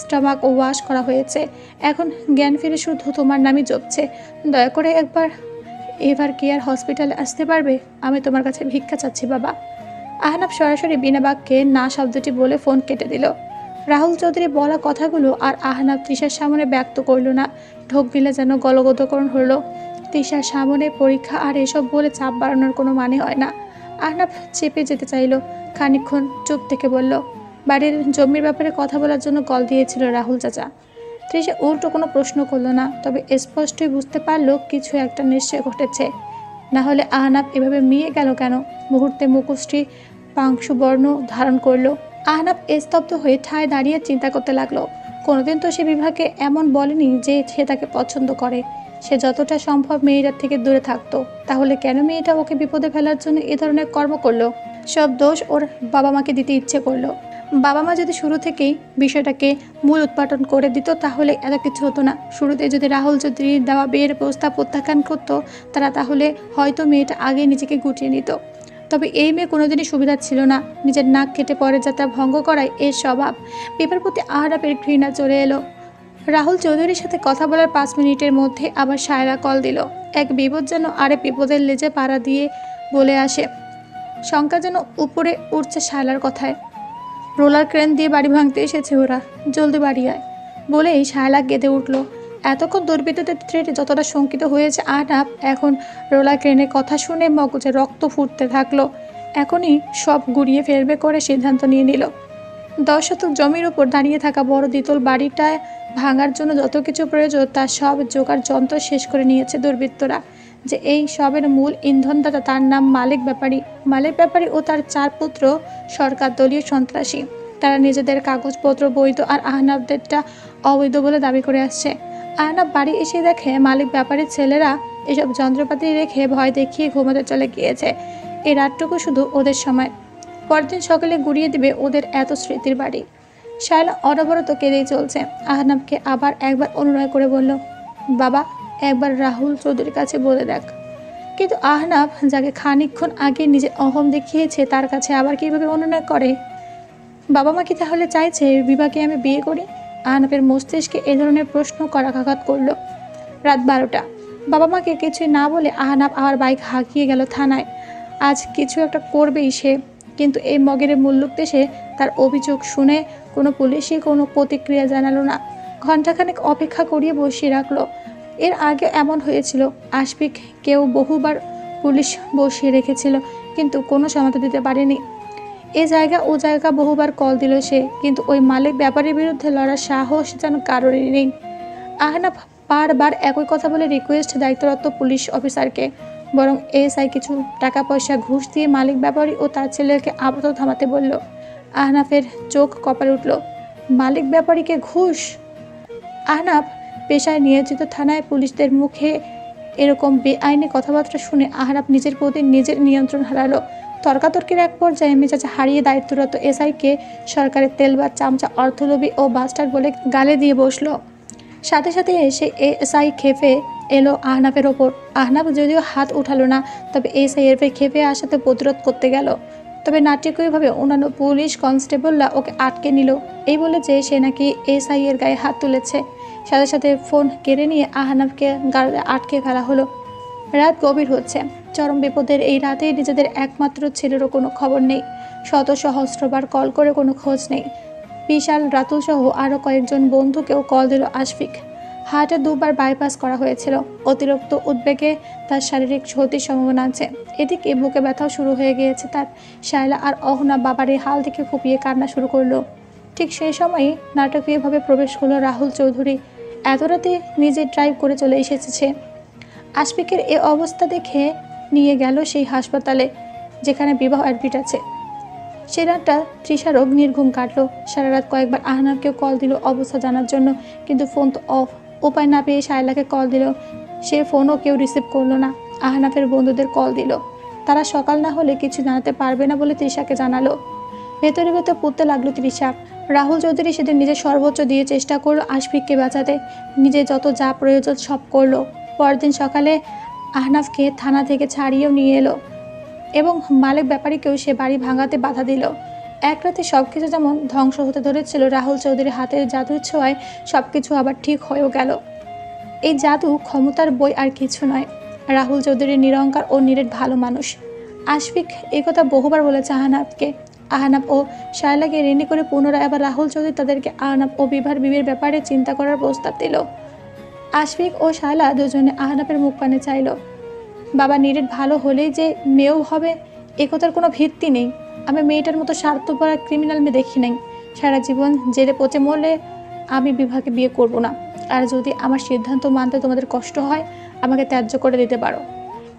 স্টমাক ওয়াশ করা হয়েছে, এখন জ্ঞান ফিরে শুধু তোমার নামই জপছে। দয়া করে এবার কেয়ার হসপিটালে আসতে পারবে? আমি তোমার কাছে ভিক্ষা চাচ্ছি বাবা। আহনাফ সরাসরি বিনা বাক্যে না শব্দটি বলে ফোন কেটে দিল। রাহুল চৌধুরী বলা কথাগুলো আর আহনাফ তৃষার সামনে ব্যক্ত করল না। ঢোক গিলে যেন গলগদকরণ হলো। তৃষার সামনে পরীক্ষা আর এসব বলে চাপ বাড়ানোর কোনো মানে হয় না। আহনাফ চেপে যেতে চাইল, খানিকক্ষণ চুপ থেকে বলল, বাড়ির জমির ব্যাপারে কথা বলার জন্য কল দিয়েছিল রাহুল চাচা। তৃষা উল্টো কোনো প্রশ্ন করলো না, তবে স্পষ্টই বুঝতে পারলো কিছু একটা নিশ্চয় ঘটেছে। না হলে আহনাফ এভাবে মিয়ে গেল কেন? মুহূর্তে মুখশ্রী পাংশুবর্ণ ধারণ করলো। আহনাফ স্তব্ধ হয়ে ঠায় দাঁড়িয়ে চিন্তা করতে লাগলো। কোনোদিন তো সে বিভাকে এমন বলেনি যে সে তাকে পছন্দ করে। সে যতটা সম্ভব মেয়েটার থেকে দূরে থাকতো। তাহলে কেন মেয়েটা ওকে বিপদে ফেলার জন্য এ ধরনের কর্ম করলো? সব দোষ ওর বাবা মাকে দিতে ইচ্ছে করলো। বাবা মা যদি শুরু থেকেই বিষয়টাকে মূল উৎপাটন করে দিত তাহলে এত কিছু হতো না। শুরুতে যদি রাহুল চৌধুরীর দেওয়া বিয়ের প্রস্তাব প্রত্যাখ্যান করতো তারা, তাহলে হয়তো মেয়েটা আগে নিজেকে গুটিয়ে নিত। তবে এই মেয়ে কোনোদিনই সুবিধা ছিল না। নিজের নাক কেটে পরে যাত্রা ভঙ্গ করায় এর স্বভাব। বিপার প্রতি আহনাফের ঘৃণা চলে এলো। রাহুল চৌধুরীর সাথে কথা বলার 5 মিনিটের মধ্যে আবার সায়রা কল দিল। এক বিপদ যেন আরে বিপদের লেজে পাড়া দিয়ে বলে আসে। শঙ্কা যেন উপরে উঠছে শায়লার কথায়। রোলার ক্রেন দিয়ে বাড়ি ভাঙতে এসেছে ওরা, জলদি বাড়ি আয় বলেই শায়লা কেঁদে উঠল। এতক্ষণ দুর্বৃত্তদের থ্রেটে যতটা শঙ্কিত হয়েছে আহনাফ, এখন রোলার ক্রেনের কথা শুনে মগজে রক্ত ফুটতে থাকলো। এখনই সব গুড়িয়ে ফেলবে করে সিদ্ধান্ত নিয়ে নিল। 10 শতক জমির ওপর দাঁড়িয়ে থাকা বড় দ্বিতল বাড়িটায় ভাঙার জন্য যত কিছু প্রয়োজন তার সব জোগাড় যন্ত্র শেষ করে নিয়েছে দুর্বৃত্তরা। যে এই সবের মূল ইন্ধনদাতা তার নাম মালিক ব্যাপারী। মালিক ব্যাপারী ও তার 4 পুত্র সরকার দলীয় সন্ত্রাসী। তারা নিজেদের কাগজপত্র বৈধ আর আহনাফদেরটা অবৈধ বলে দাবি করে আসছে। আহনাফ বাড়ি এসে দেখে মালিক ব্যাপারীর ছেলেরা এসব যন্ত্রপাতি রেখে ভয় দেখিয়ে ঘুমাতে চলে গিয়েছে। এই রাতটুকু শুধু ওদের সময়, পরদিন সকালে গুড়িয়ে দিবে ওদের এত স্মৃতির বাড়ি। শায়লা অনবরত কেঁদেই চলছে। আহনাফকে আবার একবার অনুনয় করে বলল, বাবা একবার রাহুল চৌধুরীর কাছে বলে দেখ। কিন্তু আহনাফ যাকে খানিকক্ষণ আগে নিজের অহম দেখিয়েছে তার কাছে আবার কিভাবে অনুনয় করে? বাবা মা কি তাহলে চাইছে বিভাকে আমি বিয়ে করি? আহনাফের মস্তিষ্কে এ ধরনের প্রশ্ন করাঘাত করলো। রাত 12টা। বাবা মাকে কিছুই না বলে আহনাফ আবার বাইক হাঁকিয়ে গেল থানায়। আজ কিছু একটা করবেই সে। কিন্তু এই মগের মুল্লুক দেশে তার অভিযোগ শুনে কোনো পুলিশই কোনো প্রতিক্রিয়া জানালো না। ঘণ্টাখানেক অপেক্ষা করিয়ে বসিয়ে রাখলো। এর আগে এমন হয়েছিল, আশফিক কেউ বহুবার পুলিশ বসিয়ে রেখেছিল কিন্তু কোনো সমাধান দিতে পারেনি। এ জায়গা ও জায়গা বহুবার কল দিল সে, কিন্তু ওই মালিক ব্যাপারীর বিরুদ্ধে লড়ার সাহস যেন কারোরই নেই। আহনাফ বারবার একই কথা বলে রিকোয়েস্ট দায়িত্বরত পুলিশ অফিসারকে, বরং এসআই কিছু টাকা পয়সা ঘুষ দিয়ে মালিক ব্যাপারী ও তার ছেলেকে আপাতত থামাতে বলল। আহনাফের চোখ কপালে উঠল। মালিক ব্যাপারীকে ঘুষ? আহনাফ পেশায় নিয়োজিত থানায় পুলিশদের মুখে এরকম বেআইনি কথাবার্তা শুনে আহনাফ নিজের প্রতি নিজের নিয়ন্ত্রণ হারালো। তর্কাতর্কির এক পর্যায়ে মেজাজ হারিয়ে দায়িত্বরত এসআইকে সরকারের তেলবার চামচা, অর্থলোভী ও বাস্টার বলে গালে দিয়ে বসলো। সাথে সাথে এসে এসআই খেপে এলো আহনাফের ওপর। আহনাফ যদিও হাত উঠালো না, তবে এসআই এর খেপে আসাতে প্রতিরোধ করতে গেল। তবে নাটকীয়ভাবে অন্যান্য পুলিশ কনস্টেবলরা ওকে আটকে নিল, এই বলে যে সে নাকি এসআই এর গায়ে হাত তুলেছে। সাথে সাথে ফোন কেড়ে নিয়ে আহনাফকে গাড়িতে আটকে ফেলা হলো। রাত গভীর হচ্ছে। চরম বিপদের এই রাতেই নিজেদের একমাত্র ছেলেরও কোনো খবর নেই। শত সহস্রবার কল করে কোনো খোঁজ নেই। বিশাল, রাতুল সহ আরও কয়েকজন বন্ধুকেও কল দিল আশফিক। হার্টে 2বার বাইপাস করা হয়েছিল। অতিরিক্ত উদ্বেগে তার শারীরিক ক্ষতির সম্ভাবনা আছে। এদিকে বুকে ব্যথাও শুরু হয়ে গিয়েছে তার। শায়লা আর অহনা বাবার এই হাল দেখে ফুপিয়ে কান্না শুরু করলো। ঠিক সেই সময়ই নাটকীয়ভাবে প্রবেশ করলো রাহুল চৌধুরী। এত রাতে নিজে ড্রাইভ করে চলে এসেছে। আশফিকের এ অবস্থা দেখে নিয়ে গেল সেই হাসপাতালে যেখানে বিবাহ অ্যাডমিট আছে। সে রাতটা তৃষার নির্ঘুম কাটলো। সারা রাত কয়েকবার আহনাফকেও কল দিল অবস্থা জানার জন্য, কিন্তু ফোন তো অফ। উপায় না পেয়ে শায়লাকে কল দিল, সে ফোনও কেউ রিসিভ করলো না। আহনাফের বন্ধুদের কল দিল, তারা সকাল না হলে কিছু জানাতে পারবে না বলে তৃষাকে জানালো। ভেতরে ভেতরে পুড়তে লাগলো তৃষা। রাহুল চৌধুরী সেদিন নিজের সর্বোচ্চ দিয়ে চেষ্টা করলো আশফিককে বাঁচাতে। নিজে যত যা প্রয়োজন সব করলো। পরদিন সকালে আহনাফকে থানা থেকে ছাড়িয়েও নিয়ে এলো এবং মালিক ব্যাপারীকেও সে বাড়ি ভাঙাতে বাধা দিল। এক রাতে সব কিছু যেমন ধ্বংস হতে ধরেছিল, রাহুল চৌধুরীর হাতের জাদুর ছোঁয়ায় সব কিছু আবার ঠিক হয়েও গেল। এই জাদু ক্ষমতার বই আর কিছু নয়। রাহুল চৌধুরী নিরঙ্কার ও নিরেট ভালো মানুষ। আশফিক এই কথা বহুবার বলেছে আহনাফকে। আহনাফ ও শায়লাকে রেডি করে পুনরায় আবার রাহুল চৌধুরী তাদেরকে আহনাফ ও বিবির ব্যাপারে চিন্তা করার প্রস্তাব দিল। আশফিক ও শায়লা দুজনে আহনাফের মুখ পানে চাইল। বাবা নিরেট ভালো হলেই যে মেয়েও হবে এ কথার কোনো ভিত্তি নেই। আমি মেয়েটার মতো স্বার্থপর ক্রিমিনাল মেয়ে দেখি নাই। সারা জীবন জেলে পচে মরলে আমি বিভাকে বিয়ে করব না। আর যদি আমার সিদ্ধান্ত মানতে তোমাদের কষ্ট হয় আমাকে ত্যায্য করে দিতে পারো।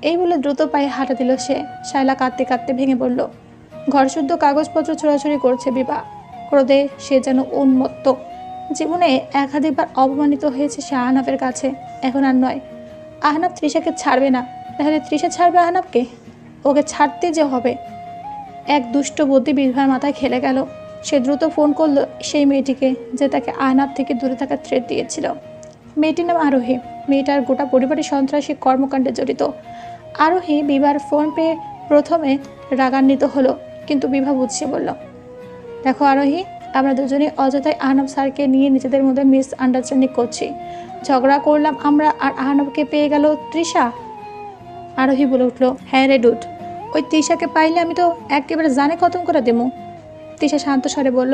এই বলে দ্রুত পায়ে হাঁটা দিল সে। শায়লা কাঁদতে কাঁদতে ভেঙে পড়ল। ঘরশুদ্ধ কাগজপত্র ছোড়াছুড়ি করছে বিভা। ক্রোধে সে যেন উন্মত্ত। জীবনে একাধিকবার অপমানিত হয়েছে সে আহনাফের কাছে, এখন আর নয়। আহনাফ তৃষাকে ছাড়বে না, তাহলে তৃষা ছাড়বে আহনাফকে? ওকে ছাড়তে যে হবে। এক দুষ্ট বুদ্ধি বিভার মাথায় খেলে গেল। সে দ্রুত ফোন করলো সেই মেয়েটিকে যে তাকে আহনাফ থেকে দূরে থাকার থ্রেট দিয়েছিল। মেয়েটির নাম আরোহী। মেয়েটার গোটা পরিবারের সন্ত্রাসী কর্মকাণ্ডে জড়িত। আরোহী বিবার ফোন পেয়ে প্রথমে রাগান্বিত হলো, কিন্তু বিভা বুঝিয়ে বলল, দেখো আরোহী, আমরা দুজনেই অযথাই আহনাব স্যারকে নিয়ে নিজেদের মধ্যে মিস আন্ডারস্ট্যান্ডিং করছি। ঝগড়া করলাম আমরা, আর আহনাবকে পেয়ে গেল তৃষা। আরোহী বলে উঠলো, হ্যাঁ রে ডুড, ওই তৃষাকে পাইলে আমি তো একেবারে জানে খতম করে দেবো। তৃষা শান্ত স্বরে বলল,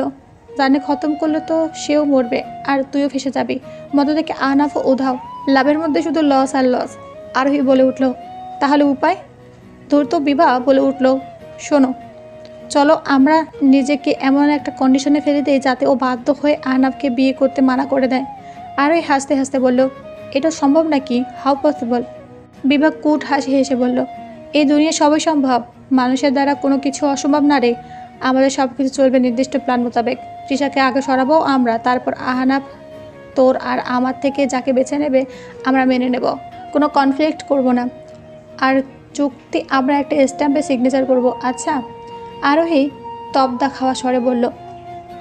জানে খতম করলে তো সেও মরবে আর তুইও ফেসে যাবি। মতো থেকে আহনাফও উধাও, লাভের মধ্যে শুধু লস আর লস। আরোহী বলে উঠলো, তাহলে উপায়? ধূর্ত বিভা বলে উঠলো, শোনো, চলো আমরা নিজেকে এমন একটা কন্ডিশনে ফেলে দিই যাতে ও বাধ্য হয়ে আহনাফকে বিয়ে করতে মানা করে দেয়। আরোহী হাসতে হাসতে বলল, এটা সম্ভব নাকি? How possible? বিভা কুট হাসি হেসে বলল, এই দুনিয়া সবই সম্ভব, মানুষের দ্বারা কোনো কিছু অসম্ভব না রে। আমাদের সব কিছু চলবে নির্দিষ্ট প্ল্যান মোতাবেক। তৃষাকে আগে সরাবো আমরা, তারপর আহনাফ তোর আর আমার থেকে যাকে বেছে নেবে আমরা মেনে নেব, কোনো কনফ্লিক্ট করব না, আর চুক্তি আমরা একটা স্ট্যাম্পে সিগনেচার করব, আচ্ছা? আরোহী তবদা খাওয়া স্বরে বলল,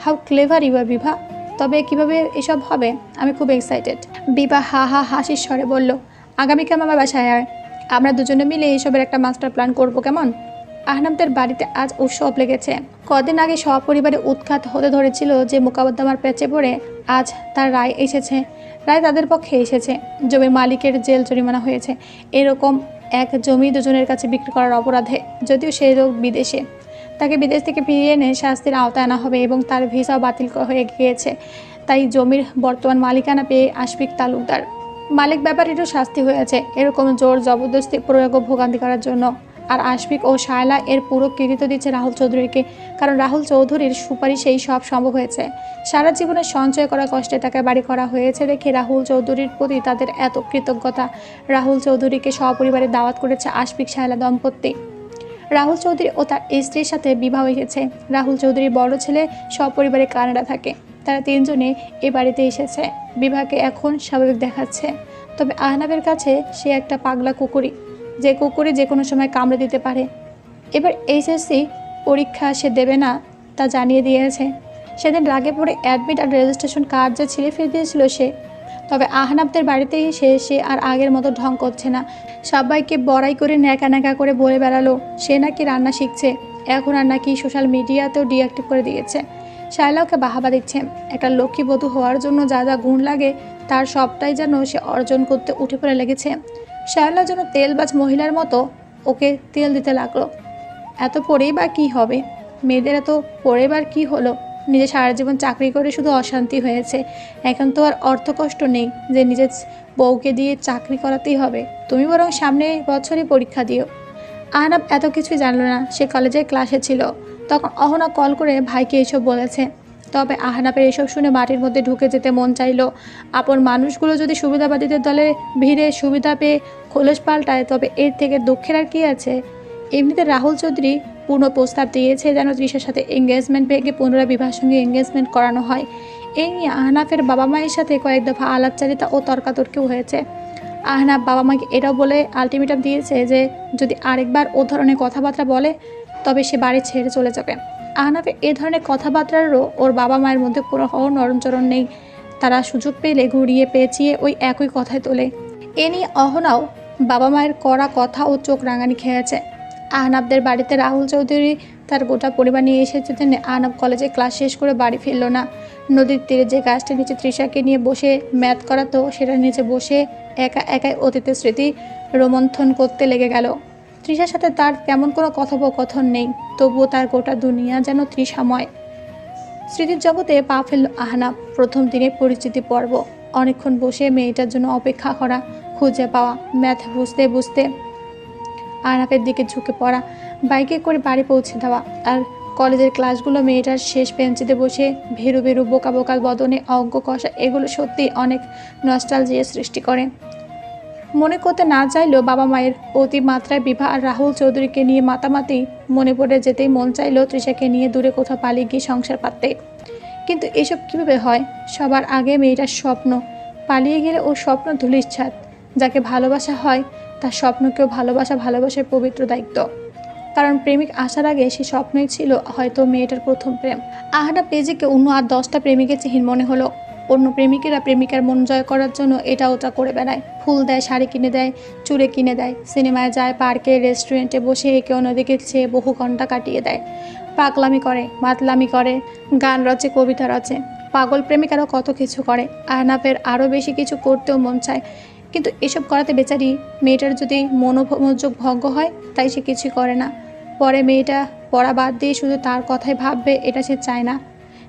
হাউ ক্লেভার ইউ আর বিভা, তবে কিভাবে এসব হবে? আমি খুব এক্সাইটেড। বিভা হা হা হাসির স্বরে বলল, আগামীকাল আমার বাসায় আয়, আমরা দুজনে মিলে এইসবের একটা মাস্টার প্ল্যান করব, কেমন? আহনামদের বাড়িতে আজ উৎসব লেগেছে। কদিন আগে সপরিবারে উৎখাত হতে ধরেছিল যে মোকদ্দমার পেঁচে পড়ে আজ তার রায় এসেছে। রায় তাদের পক্ষে এসেছে। জমির মালিকের জেল জরিমানা হয়েছে এরকম এক জমি দুজনের কাছে বিক্রি করার অপরাধে, যদিও সেই লোক বিদেশে। তাকে বিদেশ থেকে ফিরিয়ে এনে শাস্তির আওতায় আনা হবে এবং তার ভিসাও বাতিল হয়ে গিয়েছে। তাই জমির বর্তমান মালিকানা পেয়ে আশফিক তালুকদার। মালিক ব্যাপারীরও শাস্তি হয়েছে এরকম জোর জবরদস্তি প্রয়োগ ও ভোগান্তি করার জন্য। আর আশফিক ও শায়লা এর পুরো কৃতিত্ব দিচ্ছে রাহুল চৌধুরীকে, কারণ রাহুল চৌধুরীর সুপারিশেই সব সম্ভব হয়েছে। সারা জীবনে সঞ্চয় করা কষ্টে টাকা বাড়ি করা হয়েছে দেখে রাহুল চৌধুরীর প্রতি তাদের এত কৃতজ্ঞতা। রাহুল চৌধুরীকে সপরিবারে দাওয়াত করেছে আশফিক শায়লা দম্পতি। রাহুল চৌধুরী ও তার স্ত্রীর সাথে বিবাহ হয়েছে। রাহুল চৌধুরীর বড় ছেলে সপরিবারে কানাডা থাকে। তারা তিনজনে এ বাড়িতে এসেছে। বিবাহকে এখন স্বাভাবিক দেখাচ্ছে, তবে আহনাবের কাছে সে একটা পাগলা কুকুরি, যে কুকুরি যে কোনো সময় কামড়ে দিতে পারে। এবার এইচএসসি পরীক্ষা সে দেবে না তা জানিয়ে দিয়েছে। সেদিন রাগে পড়ে অ্যাডমিট আর রেজিস্ট্রেশন কার্ড যে ছিঁড়ে ফেলে দিয়েছিল সে। তবে আহনাবদের বাড়িতে এসে সে আর আগের মতো ঢং করছে না। সবাইকে বড়াই করে ন্যাকা ন্যাকা করে বলে বেড়ালো সে নাকি রান্না শিখছে, এখন আর নাকি সোশ্যাল মিডিয়াতেও ডিঅ্যাক্টিভ করে দিয়েছে। শায়লাকে বাহাবা দিচ্ছে। একটা লক্ষ্মীবধূ হওয়ার জন্য যা যা গুণ লাগে তার সবটাই যেন সে অর্জন করতে উঠে পড়ে লেগেছে। শায়লা যেন তেলবাজ মহিলার মতো ওকে তেল দিতে লাগলো। এত পড়েই বা কী হবে? মেয়েদের এত পড়ে বার কী হলো? নিজে সারা জীবন চাকরি করে শুধু অশান্তি হয়েছে, এখন তো আর অর্থকষ্ট নেই যে নিজের বউকে দিয়ে চাকরি করাতেই হবে। তুমি বরং সামনের বছরই পরীক্ষা দিও। আহনাব এত কিছুই জানলো না। সে কলেজের ক্লাসে ছিল তখন অহনা কল করে ভাইকে এসব বলেছে। তবে আহনাবের এসব শুনে মাটির মধ্যে ঢুকে যেতে মন চাইলো। আপন মানুষগুলো যদি সুবিধাবাদীদের দলে ভিড়ে সুবিধা পেয়ে খোলস পাল্টায়, তবে এর থেকে দুঃখের আর কী আছে? এমনিতে রাহুল চৌধুরী পূর্ণ প্রস্তাব দিয়েছে যেন তৃষার সাথে এঙ্গেজমেন্ট ভেঙে পুনরায় বিবাহের সঙ্গে এঙ্গেজমেন্ট করানো হয়। এই নিয়ে আহনাফের বাবা মায়ের সাথে কয়েক দফা আলাপচারিতা ও তর্কাতর্কিও হয়েছে। আহনাফ বাবা মাকে এটাও বলে আলটিমেটাম দিয়েছে যে যদি আরেকবার ও ধরনের কথাবার্তা বলে তবে সে বাড়ি ছেড়ে চলে যাবে। আহনাফের এ ধরনের কথাবার্তারও ওর বাবা মায়ের মধ্যে কোনো নরমচরণ নেই। তারা সুযোগ পেলে ঘুরিয়ে পেঁচিয়ে ওই একই কথায় তোলে। এ নিয়ে অহনাও বাবা মায়ের কড়া কথা ও চোখ রাঙানি খেয়েছে। আহনাবদের বাড়িতে রাহুল চৌধুরী তার গোটা পরিবার নিয়ে এসেছে। আহনাব কলেজে ক্লাস শেষ করে বাড়ি ফিরল না। নদীর তীরে যে গাছটির নিচে তৃষাকে নিয়ে বসে ম্যাথ করাতো সেটার নিচে বসে একা একাই অতীতের স্মৃতি রোমন্থন করতে লেগে গেল। তৃষার সাথে তার তেমন কোনো কথোপকথন নেই, তবুও তার গোটা দুনিয়া যেন তৃষাময়। স্মৃতির জগতে পা ফেলল আহনাব। প্রথম দিনে পরিচিতি পর্ব, অনেকক্ষণ বসে মেয়েটার জন্য অপেক্ষা করা, খুঁজে পাওয়া, ম্যাথ বুঝতে বুঝতে আহনাফের দিকে ঝুঁকে পড়া, বাইকে করে বাড়ি পৌঁছে দেওয়া, আর কলেজের ক্লাসগুলো মেয়েটার শেষ বেঞ্চিতে বসে ভেরু ভেরু বোকা বোকা বদনে অঙ্ক কষা, এগুলো সত্যি অনেক নস্টালজিয়া সৃষ্টি করে। মনে করতে না চাইলেও বাবা মায়ের অতিমাত্রায় বিভা আর রাহুল চৌধুরীকে নিয়ে মাতামাতি মনে পড়ে যেতেই মন চাইল তৃষাকে নিয়ে দূরে কোথাও পালিয়ে গিয়ে সংসার পাততে। কিন্তু এসব কীভাবে হয়? সবার আগে মেয়েটার স্বপ্ন। পালিয়ে গেলে ও স্বপ্ন ধূলিসাৎ। যাকে ভালোবাসা হয় তার স্বপ্নকেও ভালোবাসার পবিত্র দায়িত্ব। কারণ প্রেমিক আসার আগে সে স্বপ্নই ছিল হয়তো মেয়েটার প্রথম প্রেম। আহনাব নিজেকে অন্য আর 10টা প্রেমিকের চিহ্ন মনে হলো। অন্য প্রেমিকেরা প্রেমিকার মন জয় করার জন্য এটা ওটা করে বেড়ায়, ফুল দেয়, শাড়ি কিনে দেয়, চুড়ে কিনে দেয়, সিনেমায় যায়, পার্কে রেস্টুরেন্টে বসে একে অন্যদিকে চেয়ে বহু ঘন্টা কাটিয়ে দেয়, পাগলামি করে, মাতলামি করে, গান রচে, কবিতা রচে। পাগল প্রেমিকারও কত কিছু করে। আহনাফের আরও বেশি কিছু করতেও মন চায়, কিন্তু এসব করাতে বেচারি মেয়েটার যদি মনোযোগ ভঙ্গ হয় তাই সে কিছুই করে না। পরে মেয়েটা পড়া বাদ দিয়ে শুধু তার কথাই ভাববে এটা সে চায় না।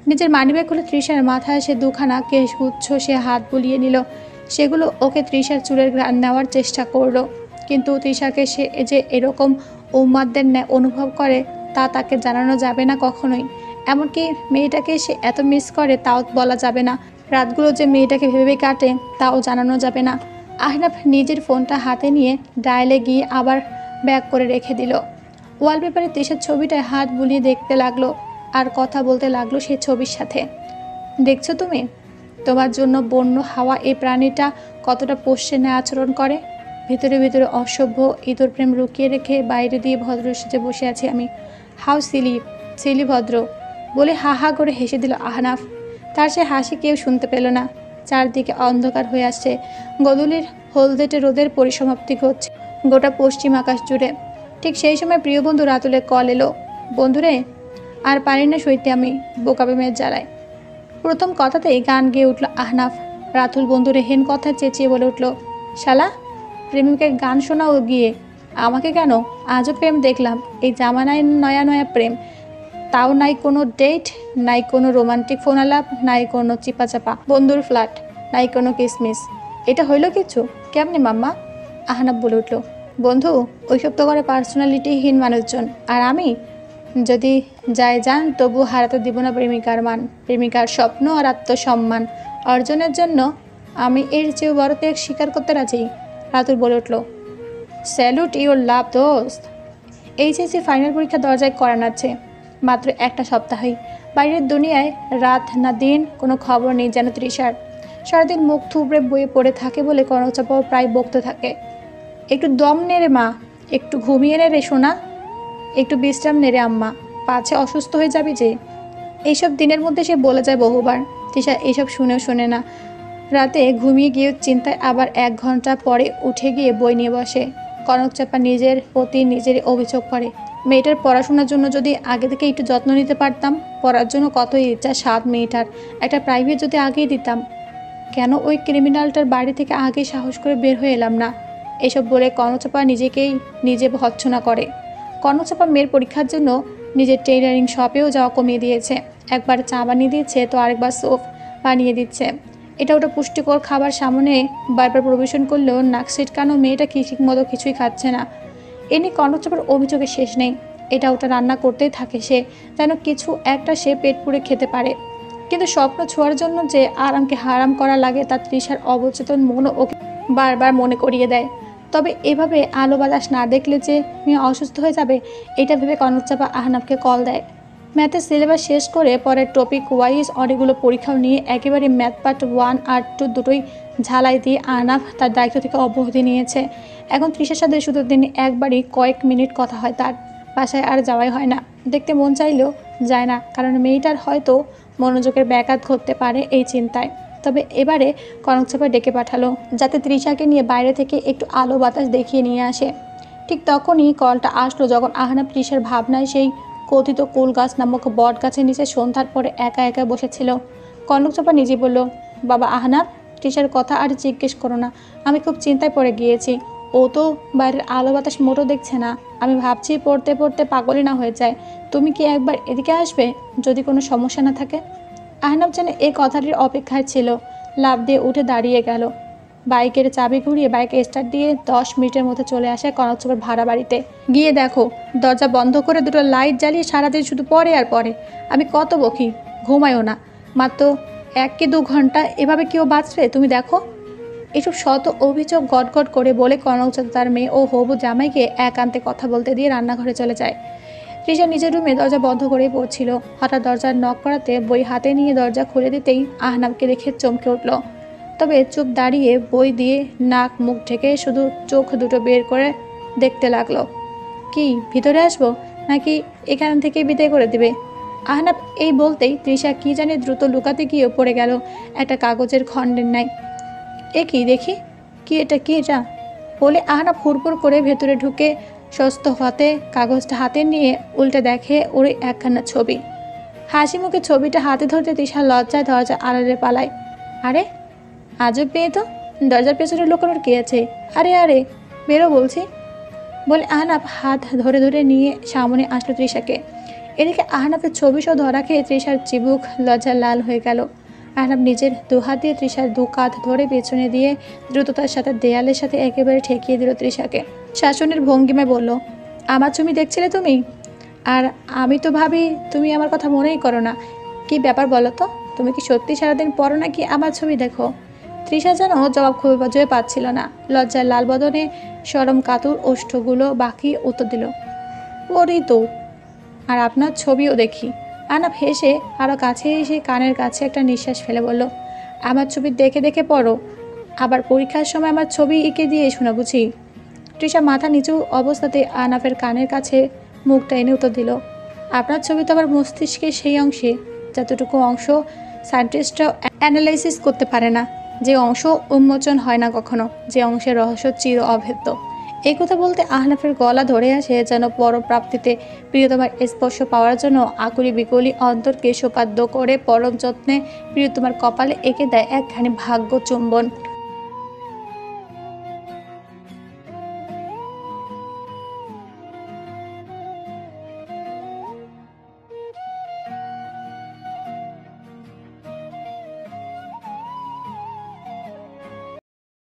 নিজের মানিব্যাগ খুলে তৃষার মাথায় সে দুখানা কেশগুচ্ছ সে হাত বুলিয়ে নিল। সেগুলো ওকে তৃষার চুলের ঘ্রাণ নেওয়ার চেষ্টা করলো, কিন্তু তৃষাকে সে যে এরকম উন্মাদদের ন্যায় অনুভব করে তা তাকে জানানো যাবে না কখনোই। এমনকি মেয়েটাকে সে এত মিস করে তাও বলা যাবে না। রাতগুলো যে মেয়েটাকে ভেবে কাটে তাও জানানো যাবে না। আহনাফ নিজের ফোনটা হাতে নিয়ে ডায়ালে গিয়ে আবার ব্যাক করে রেখে দিল। ওয়ালপেপারে তৃষার ছবিটায় হাত বুলিয়ে দেখতে লাগলো আর কথা বলতে লাগলো সেই ছবির সাথে। দেখছো তুমি, তোমার জন্য বন্য হাওয়া এই প্রাণীটা কতটা পোষ্যে ন্যায় আচরণ করে। ভিতরে ভিতরে অসভ্য ইতর প্রেম লুকিয়ে রেখে বাইরে দিয়ে ভদ্র সেজে বসে আছি আমি। হাউ সিলি ভদ্র বলে হা হা করে হেসে দিল আহনাফ। তার সে হাসি কেউ শুনতে পেল না। চারদিকে অন্ধকার হয়ে আসছে। গদুলির হলদেটে রোদের পরিসমাপ্তি ঘটছে গোটা পশ্চিম আকাশ জুড়ে। ঠিক সেই সময় প্রিয় বন্ধু রাতুলের কল এলো। বন্ধুরে, আর পারি না সইতে আমি বোকা প্রেমের জ্বালায়। প্রথম কথাতেই গান গেয়ে উঠল আহনাফ। রাতুল বন্ধুরে হেন কথা চেঁচিয়ে বলে উঠল, শালা প্রেমিকের গান শোনাও গিয়ে, আমাকে কেন? আজও প্রেম দেখলাম, এই জামানায় নয়া নয়া প্রেম, তাও নাই কোনো ডেট, নাই কোনো রোমান্টিক ফোন আলাপ, নাই কোনো চিপাচাপা বন্ধুর ফ্ল্যাট, নাই কোনো কিসমিস। এটা হইল কিছু কেমনে মাম্মা? আহনাফ বলে উঠল, বন্ধু ওইসব তো করে পার্সোনালিটিহীন মানুষজন, আর আমি যদি যান তবু হারাতে দিব না প্রেমিকার মান, প্রেমিকার স্বপ্ন আর আত্মসম্মান অর্জনের জন্য আমি এর চেয়েও বড় ত্যাগ স্বীকার করতে রাজি। রাতুল বলে উঠল, স্যালুট ইউর লাভ দোস্ত। এইচএসসি ফাইনাল পরীক্ষা দরজায় করা নাচ্ছে। মাত্র একটা সপ্তাহই। বাইরের দুনিয়ায় রাত না দিন কোনো খবর নেই যেন তৃষার। সারাদিন মুখ থুবড়ে বয়ে পড়ে থাকে বলে কনকচাপাও প্রায় বকতে থাকে, একটু দম নেড়ে মা, একটু ঘুমিয়ে নে রে সোনা, একটু বিশ্রাম নেড়ে আম্মা, পাছে অসুস্থ হয়ে যাবি যে। এইসব দিনের মধ্যে সে বলে যায় বহুবার। তৃষা এইসব শুনেও শোনে না। রাতে ঘুমিয়ে গিয়ে চিন্তায় আবার 1 ঘন্টা পরে উঠে গিয়ে বই নিয়ে বসে। কনকচাপা নিজের প্রতি নিজেরই অভিযোগ করে, মেয়েটার পড়াশোনার জন্য যদি আগে থেকে একটু যত্ন নিতে পারতাম, পড়ার জন্য কত ইচ্ছা স্বাদ মেয়েটার, একটা প্রাইভেট যদি আগেই দিতাম, কেন ওই ক্রিমিনালটার বাড়ি থেকে আগে সাহস করে বের হয়ে এলাম না। এসব বলে কনকচাপা নিজেকেই নিজে ভৎসনা করে। কনকচাপা মেয়ের পরীক্ষার জন্য নিজের টেইলারিং শপেও যাওয়া কমিয়ে দিয়েছে। একবার চা বানিয়ে দিচ্ছে তো আরেকবার সোপ বানিয়ে দিচ্ছে। এটা ওটা পুষ্টিকর খাবার সামনে বারবার পরিবেশন করলেও নাক সিটকানো মেয়েটা ঠিক মতো কিছুই খাচ্ছে না। এ নিয়ে কনকচাপার অভিযোগের শেষ নেই। এটা ওটা রান্না করতেই থাকে সে, যেন কিছু একটা সে পেট পুড়ে খেতে পারে। কিন্তু স্বপ্ন ছোঁয়ার জন্য যে আরামকে হারাম করা লাগে তা তৃষার অবচেতন মনও ওকে বারবার মনে করিয়ে দেয়। তবে এভাবে আলো বাতাস না দেখলে যে মেয়ে অসুস্থ হয়ে যাবে, এটা ভেবে কনকচাপা আহনাফকে কল দেয়। ম্যাথের সিলেবাস শেষ করে পরের টপিক ওয়াইজ অনেকগুলো পরীক্ষাও নিয়ে একেবারে ম্যাথ পার্ট 1 আর 2 দুটোই ঝালাই দিয়ে আহনাফ তার দায়িত্ব থেকে অব্যাহতি নিয়েছে। এখন তৃষার সাথে শুধু দিনে একবারই কয়েক মিনিট কথা হয় তার। বাসায় আর যাওয়াই হয় না। দেখতে মন চাইলেও যায় না, কারণ মেয়েটার হয়তো মনোযোগের ব্যাঘাত ঘটতে পারে এই চিন্তায়। তবে এবারে কনকচাপা ডেকে পাঠালো যাতে তৃষাকে নিয়ে বাইরে থেকে একটু আলো বাতাস দেখিয়ে নিয়ে আসে। ঠিক তখনই কলটা আসলো যখন আহনাফ তৃষার ভাবনায় সেই কথিত কুল গাছ নামক বট গাছের নিচে সন্ধ্যার পরে একা একা বসেছিল। কনকচাপা নিজে বলল, বাবা আহনাফ, তৃষার কথা আর জিজ্ঞেস করো না, আমি খুব চিন্তায় পড়ে গিয়েছি। ও তো বাইরের আলো বাতাস মোটও দেখছে না। আমি ভাবছি পড়তে পড়তে পাগলই না হয়ে যায়। তুমি কি একবার এদিকে আসবে যদি কোনো সমস্যা না থাকে? আহনাফ যেন এই কথাটির অপেক্ষায় ছিল। লাফ দিয়ে উঠে দাঁড়িয়ে গেল। বাইকের চাবি ঘুরিয়ে বাইকে স্টার্ট দিয়ে 10 মিনিটের মধ্যে চলে আসে কনকচাপার ভাড়া বাড়িতে। গিয়ে দেখো দরজা বন্ধ করে দুটো লাইট জ্বালিয়ে সারাদিন শুধু পড়ে আর পড়ে। আমি কত বকি, ঘুমায়ও না। মাত্র 1 কি 2 ঘন্টা এভাবে কেউ বাঁচবে তুমি দেখো। এসব শত অভিযোগ গটগট করে বলে কনকচাপা তার মেয়ে ও হবু জামাইকে একান্তে কথা বলতে দিয়ে রান্নাঘরে চলে যায়। তৃষা নিজের রুমে দরজা বন্ধ করেই পড়ছিল। হঠাৎ দরজার নক করাতে বই হাতে নিয়ে দরজা খুলে দিতেই আহনাফকে দেখে চমকে উঠল। তবে চুপ দাঁড়িয়ে বই দিয়ে নাক মুখ ঢেকে শুধু চোখ দুটো বের করে দেখতে লাগলো। কি ভিতরে আসবো নাকি এখান থেকে বিদায় করে দিবে? আহনাফ এই বলতেই তৃষা কি জানে দ্রুত লুকাতে গিয়ে পড়ে গেল একটা কাগজের খণ্ডের ন্যায়। এ কি দেখি, কি এটা, কি এটা বলে আহনাফ হুড়পুড় করে ভেতরে ঢুকে স্বস্ত হতে কাগজটা হাতে নিয়ে উল্টে দেখে ওর একখানা ছবি। হাসি মুখে ছবিটা হাতে ধরতে তৃষা লজ্জায় দরজা আড়ালে পালায়। আরে আজব মেয়ে তো, দরজার পেছনে লুকানোর কি আছে? আরে আরে বেরো বলছি বলে আহনাফ হাত ধরে ধরে নিয়ে সামনে আসলো তৃষাকে। এদিকে আহনাফের ছবি সহ ধরা খেয়ে তৃষার চিবুক লজ্জা লাল হয়ে গেল। আহনাফ নিজের দুহাত দিয়ে তৃষার দু কাঁধ ধরে পেছনে দিয়ে দ্রুততার সাথে দেয়ালের সাথে একেবারে ঠেকিয়ে দিল তৃষাকে। শাসনের ভঙ্গিমায় বলল, আমার ছবি দেখছিলে তুমি? আর আমি তো ভাবি তুমি আমার কথা মনেই করো না। কি ব্যাপার বলো তো, তুমি কি সত্যি সারাদিন পরো নাকি আমার ছবি দেখো? তৃষা যেন জবাব খুবই বাজে পাচ্ছিল না। লজ্জায় লাল বদনে সরম কাতুর ওষ্ঠগুলো বাকি উত্তর দিল, ওরই তো, আর আপনার ছবিও দেখি। আহনাফ হেসে আরও কাছে এসে কানের কাছে একটা নিঃশ্বাস ফেলে বলল, আমার ছবি দেখে দেখে পড়ো, আবার পরীক্ষার সময় আমার ছবি এঁকে দিয়ে শোনা বুঝি? তৃষা মাথা নিচু অবস্থাতে আহনাফের কানের কাছে মুখটা এনে উত্তর দিল, আপনার ছবি তো আবার মস্তিষ্কের সেই অংশে যতটুকু অংশ সায়েন্টিস্টরাও অ্যানালাইসিস করতে পারে না, যে অংশ উন্মোচন হয় না কখনো, যে অংশের রহস্য চির অভেদ্য। এই কথা বলতে আহনাফের গলা ধরে আসে যেন পরম প্রাপ্তিতে প্রিয়তমার স্পর্শ পাওয়ার জন্য আকুলি বিকলি অন্তরকে শোকাদ্য করে পরম যত্নে প্রিয়তমার কপালে এঁকে দেয় একখানি ভাগ্য চুম্বন।